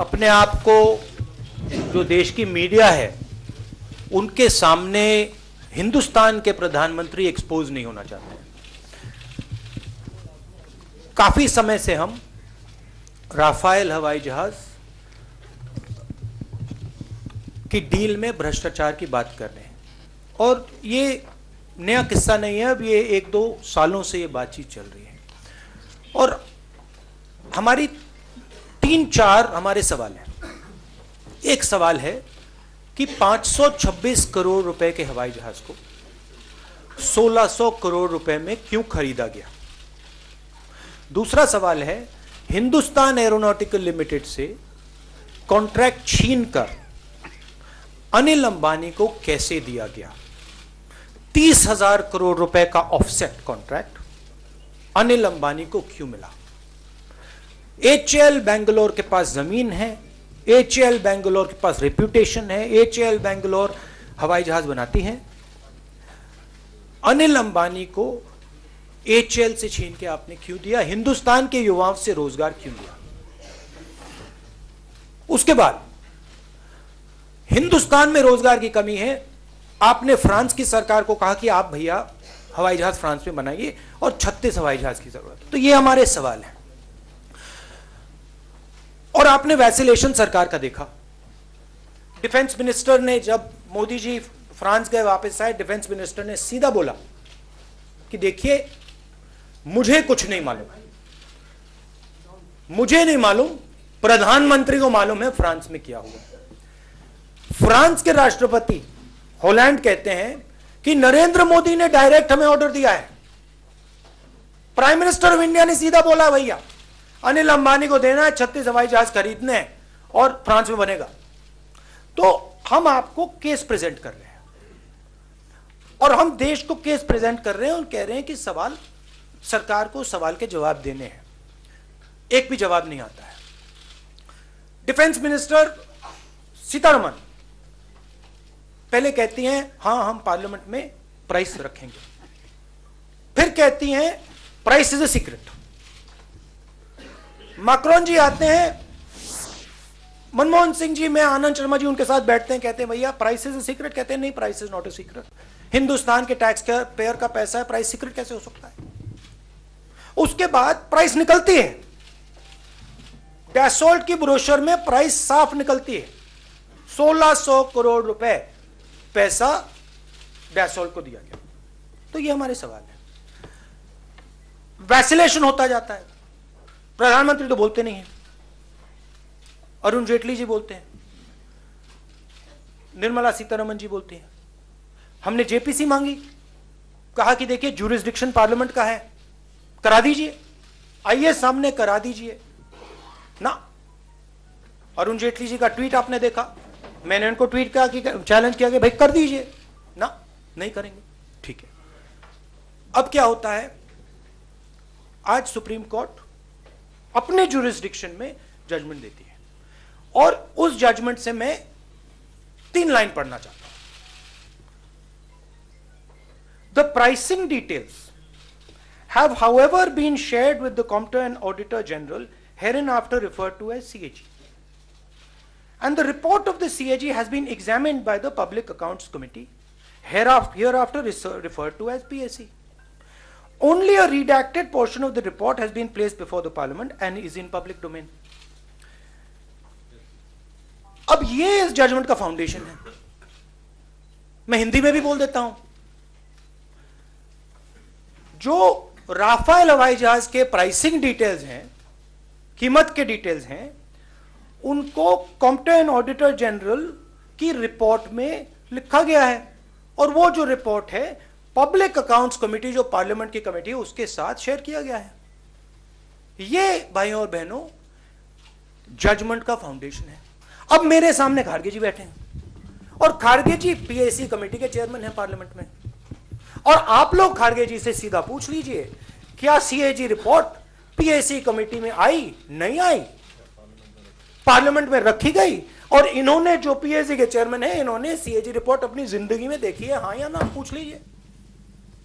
अपने आप को जो देश की मीडिया है उनके सामने हिंदुस्तान के प्रधानमंत्री एक्सपोज नहीं होना चाहते हैं। काफी समय से हम राफेल हवाई जहाज की डील में भ्रष्टाचार की बात कर रहे हैं और ये नया किस्सा नहीं है, अब ये 1-2 सालों से ये बातचीत चल रही है और हमारी 3-4 हमारे सवाल हैं। एक सवाल है कि 526 करोड़ रुपए के हवाई जहाज को 1600 करोड़ रुपए में क्यों खरीदा गया। दूसरा सवाल है हिंदुस्तान एरोनॉटिकल लिमिटेड से कॉन्ट्रैक्ट छीनकर अनिल अंबानी को कैसे दिया गया। 30,000 करोड़ रुपए का ऑफसेट कॉन्ट्रैक्ट अनिल अंबानी को क्यों मिला। HAL बेंगलोर के पास जमीन है, HAL बेंगलोर के पास रेप्यूटेशन है, HAL बेंगलोर हवाई जहाज बनाती है। अनिल अंबानी को HAL से छीन के आपने क्यों दिया, हिंदुस्तान के युवाओं से रोजगार क्यों दिया। उसके बाद हिंदुस्तान में रोजगार की कमी है, आपने फ्रांस की सरकार को कहा कि आप भैया हवाई जहाज फ्रांस में बनाइए और 36 हवाई जहाज की जरूरत है। तो ये हमारे सवाल हैं। और आपने वैसिलेशन सरकार का देखा। डिफेंस मिनिस्टर ने, जब मोदी जी फ्रांस गए वापस आए, डिफेंस मिनिस्टर ने सीधा बोला कि देखिए मुझे कुछ नहीं मालूम, मुझे नहीं मालूम, प्रधानमंत्री को मालूम है फ्रांस में क्या हुआ। फ्रांस के राष्ट्रपति हॉलैंड कहते हैं कि नरेंद्र मोदी ने डायरेक्ट हमें ऑर्डर दिया है। प्राइम मिनिस्टर ऑफ इंडिया ने सीधा बोला भैया अनिल अंबानी को देना है, 36 हवाई जहाज खरीदने हैं और फ्रांस में बनेगा। तो हम आपको केस प्रेजेंट कर रहे हैं और हम देश को केस प्रेजेंट कर रहे हैं और कह रहे हैं कि सवाल, सरकार को सवाल के जवाब देने हैं। एक भी जवाब नहीं आता है। डिफेंस मिनिस्टर सीतारमण पहले कहती हैं हां हम पार्लियामेंट में प्राइस रखेंगे, फिर कहती हैं price is a secret. Macron ji आते हैं, मनमोहन सिंह जी, मैं आनंद शर्मा जी उनके साथ बैठते हैं, कहते हैं भैया प्राइस इज अ सीक्रेट, कहते हैं नहीं price is not a secret, Hindustan के टैक्स पेयर का पैसा है, प्राइस सीक्रेट कैसे हो सकता है। उसके बाद प्राइस निकलती है, डैसोल्ट की ब्रोशर में प्राइस साफ निकलती है, 1600 करोड़ रुपए पैसा डैसोल्ट को दिया गया। तो ये हमारे सवाल है। वैसिलेशन होता जाता है, प्रधानमंत्री तो बोलते नहीं है, अरुण जेटली जी बोलते हैं, निर्मला सीतारमण जी बोलती हैं। हमने जेपीसी मांगी, कहा कि देखिए ज्यूरिसडिक्शन पार्लियामेंट का है, करा दीजिए, आइए सामने करा दीजिए ना। अरुण जेटली जी का ट्वीट आपने देखा, मैंने उनको ट्वीट किया कि चैलेंज किया कि भाई कर दीजिए ना, नहीं करेंगे, ठीक है। अब क्या होता है, आज सुप्रीम कोर्ट अपने ज्यूरिसडिक्शन में जजमेंट देती है और उस जजमेंट से मैं 3 लाइन पढ़ना चाहता हूं। The pricing details have however been shared with the Comptroller and Auditor General, hereinafter referred to as CAG. And the report of the CAG has been examined by the Public Accounts Committee, hereafter referred to as PAC. Only a redacted portion of the report has been placed before the Parliament and is in public domain. अब ये इस judgement का foundation है। मैं हिंदी में भी बोल देता हूं, जो राफेल हवाई जहाज के प्राइसिंग डिटेल्स हैं, कीमत के डिटेल्स हैं, उनको कॉम्प्ट्रोलर एंड ऑडिटर जनरल की रिपोर्ट में लिखा गया है और वो जो रिपोर्ट है पब्लिक अकाउंट्स कमेटी, जो पार्लियामेंट की कमेटी है, उसके साथ शेयर किया गया है। ये भाइयों और बहनों जजमेंट का फाउंडेशन है। अब मेरे सामने खारगे जी बैठे हैं और खारगे जी पीएसी कमेटी के चेयरमैन हैं पार्लियामेंट में, और आप लोग खारगे जी से सीधा पूछ लीजिए क्या सीएजी रिपोर्ट पीएसी कमेटी में आई, नहीं आई, पार्लियामेंट में रखी गई, और इन्होंने जो पीएसी के चेयरमैन है, इन्होंने सीएजी रिपोर्ट अपनी जिंदगी में देखी है, हाँ या ना, पूछ लीजिए,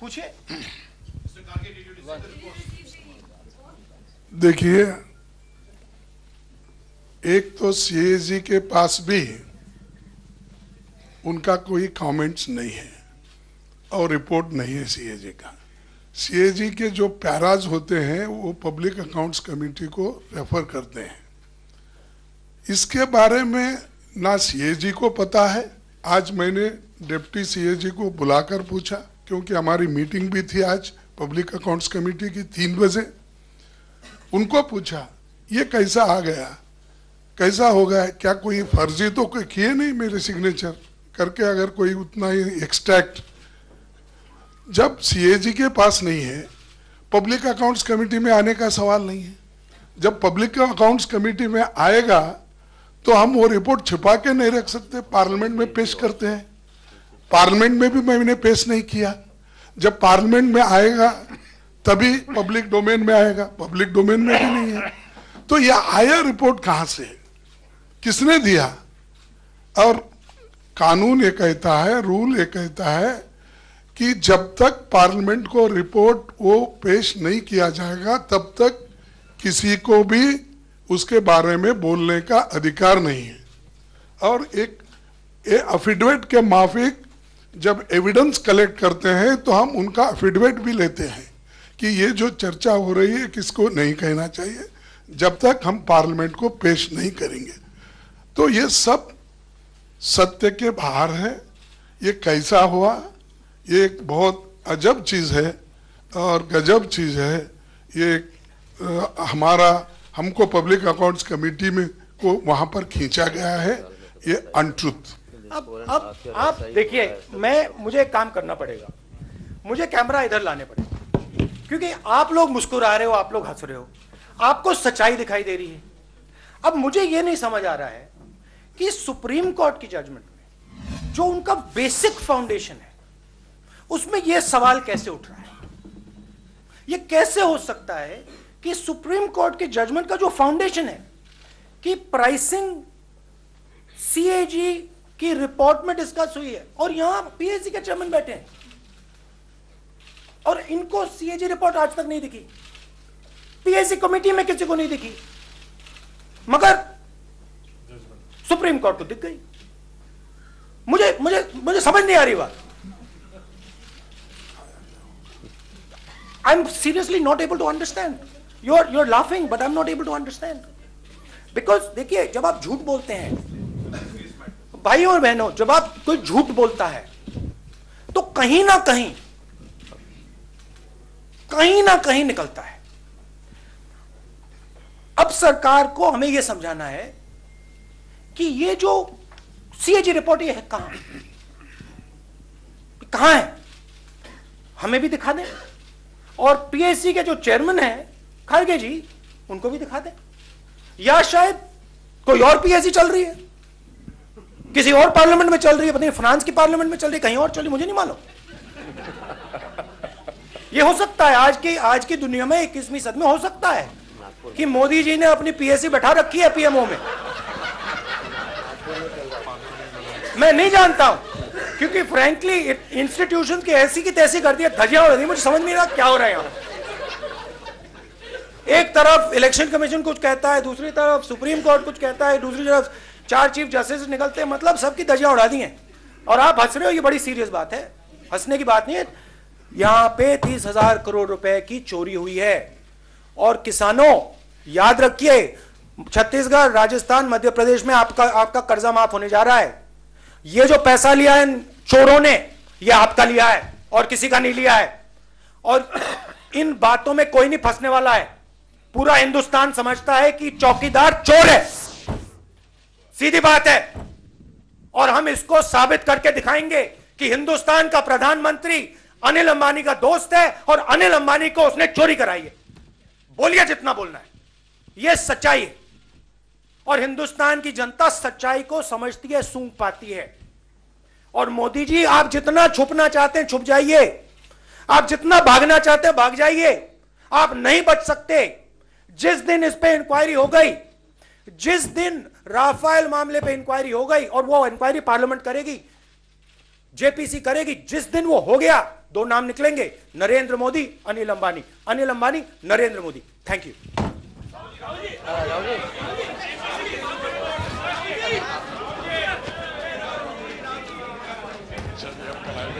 पूछिए। देखिए एक तो सीएजी के पास भी उनका कोई कमेंट्स नहीं है और रिपोर्ट नहीं है सीएजी का। सीएजी के जो पैराज होते हैं वो पब्लिक अकाउंट्स कमेटी को रेफर करते हैं। इसके बारे में ना सीएजी को पता है। आज मैंने डिप्टी सीएजी को बुलाकर पूछा, क्योंकि हमारी मीटिंग भी थी आज पब्लिक अकाउंट्स कमेटी की 3 बजे। उनको पूछा ये कैसा आ गया, कैसा हो गया, क्या कोई फर्जी तो कोई किए नहीं मेरे सिग्नेचर करके, अगर कोई उतना ही एक्सट्रैक्ट। जब सीएजी के पास नहीं है, पब्लिक अकाउंट्स कमेटी में आने का सवाल नहीं है। जब पब्लिक अकाउंट्स कमेटी में आएगा तो हम वो रिपोर्ट छिपा के नहीं रख सकते, पार्लियामेंट में पेश करते हैं। पार्लियामेंट में भी मैंने पेश नहीं किया। जब पार्लियामेंट में आएगा तभी पब्लिक डोमेन में आएगा, पब्लिक डोमेन में भी नहीं है। तो ये आया रिपोर्ट कहां से, किसने दिया? और कानून ये कहता है, रूल ये कहता है कि जब तक पार्लियामेंट को रिपोर्ट वो पेश नहीं किया जाएगा तब तक किसी को भी उसके बारे में बोलने का अधिकार नहीं है। और एक एफिडेविट के माफिक जब एविडेंस कलेक्ट करते हैं तो हम उनका एफिडेविट भी लेते हैं कि ये जो चर्चा हो रही है किसको नहीं कहना चाहिए, जब तक हम पार्लियामेंट को पेश नहीं करेंगे। तो ये सब सत्य के बाहर है। ये कैसा हुआ, ये एक बहुत अजब चीज है और गजब चीज है। ये हमको पब्लिक अकाउंट्स कमेटी में को वहां पर खींचा गया है, ये अनट्रुथ। अब आप देखिए, मुझे एक काम करना पड़ेगा, मुझे कैमरा इधर लाने पड़ेगा, क्योंकि आप लोग मुस्कुरा रहे हो, आप लोग हंस रहे हो, आपको सच्चाई दिखाई दे रही है। अब मुझे यह नहीं समझ आ रहा है कि सुप्रीम कोर्ट की जजमेंट में जो उनका बेसिक फाउंडेशन है उसमें यह सवाल कैसे उठ रहा है। यह कैसे हो सकता है कि सुप्रीम कोर्ट के जजमेंट का जो फाउंडेशन है कि प्राइसिंग सीएजी की रिपोर्ट में डिस्कस हुई है और यहां पीएससी के चेयरमैन बैठे हैं और इनको सीएजी रिपोर्ट आज तक नहीं दिखी, पीएससी कमेटी में किसी को नहीं दिखी, मगर सुप्रीम कोर्ट को दिख गई। मुझे मुझे मुझे समझ नहीं आ रही बात। I am seriously not able to understand. you're laughing but I'm not able to understand, because देखिए, जब आप झूठ बोलते हैं भाइयों और बहनों, जब आप कोई झूठ बोलता है तो कहीं ना कहीं निकलता है। अब सरकार को हमें यह समझाना है कि ये जो सीएजी रिपोर्ट ये है कहां है, हमें भी दिखा दें, और पीएससी के जो चेयरमैन है खड़गे जी उनको भी दिखा दें, या शायद कोई और पीएससी चल रही है, किसी और पार्लियामेंट में चल रही है, पता नहीं फ्रांस की पार्लियामेंट में चल रही है, कहीं और चल रही, मुझे नहीं मालूम। ये हो सकता है आज की दुनिया में 21वीं सदी में हो सकता है कि मोदी जी ने अपनी पीएससी बैठा रखी है पीएमओ में। मैं नहीं जानता हूं, क्योंकि फ्रैंकली इंस्टीट्यूशन की ऐसी की तैसी कर दिया, धजियां उड़ा दी, मुझे समझ नहीं आ रहा क्या हो रहा है यहां। एक तरफ इलेक्शन कमीशन कुछ कहता है, दूसरी तरफ सुप्रीम कोर्ट कुछ कहता है, दूसरी तरफ 4 चीफ जस्टिस निकलते हैं, मतलब सबकी धजियां उड़ा दी हैं और आप हंस रहे हो। ये बड़ी सीरियस बात है, हंसने की बात नहीं है। यहां पे 30,000 करोड़ रुपए की चोरी हुई है और किसानों याद रखिए, छत्तीसगढ़, राजस्थान, मध्य प्रदेश में आपका कर्जा माफ होने जा रहा है। ये जो पैसा लिया है चोरों ने, ये आपका लिया है और किसी का नहीं लिया है, और इन बातों में कोई नहीं फंसने वाला है। पूरा हिंदुस्तान समझता है कि चौकीदार चोर है, सीधी बात है, और हम इसको साबित करके दिखाएंगे कि हिंदुस्तान का प्रधानमंत्री अनिल अंबानी का दोस्त है और अनिल अंबानी को उसने चोरी कराई है। बोलिए जितना बोलना है, यह सच्चाई है और हिंदुस्तान की जनता सच्चाई को समझती है, सूंघ पाती है। और मोदी जी, आप जितना छुपना चाहते हैं छुप जाइए, आप जितना भागना चाहते हैं भाग जाइए, आप नहीं बच सकते। जिस दिन इस पे इंक्वायरी हो गई, जिस दिन राफेल मामले पे इंक्वायरी हो गई, और वो इंक्वायरी पार्लियामेंट करेगी, जेपीसी करेगी, जिस दिन वो हो गया 2 नाम निकलेंगे, नरेंद्र मोदी, अनिल अंबानी, अनिल अंबानी, नरेंद्र मोदी। Thank you. अच्छा जी, आपका लाइव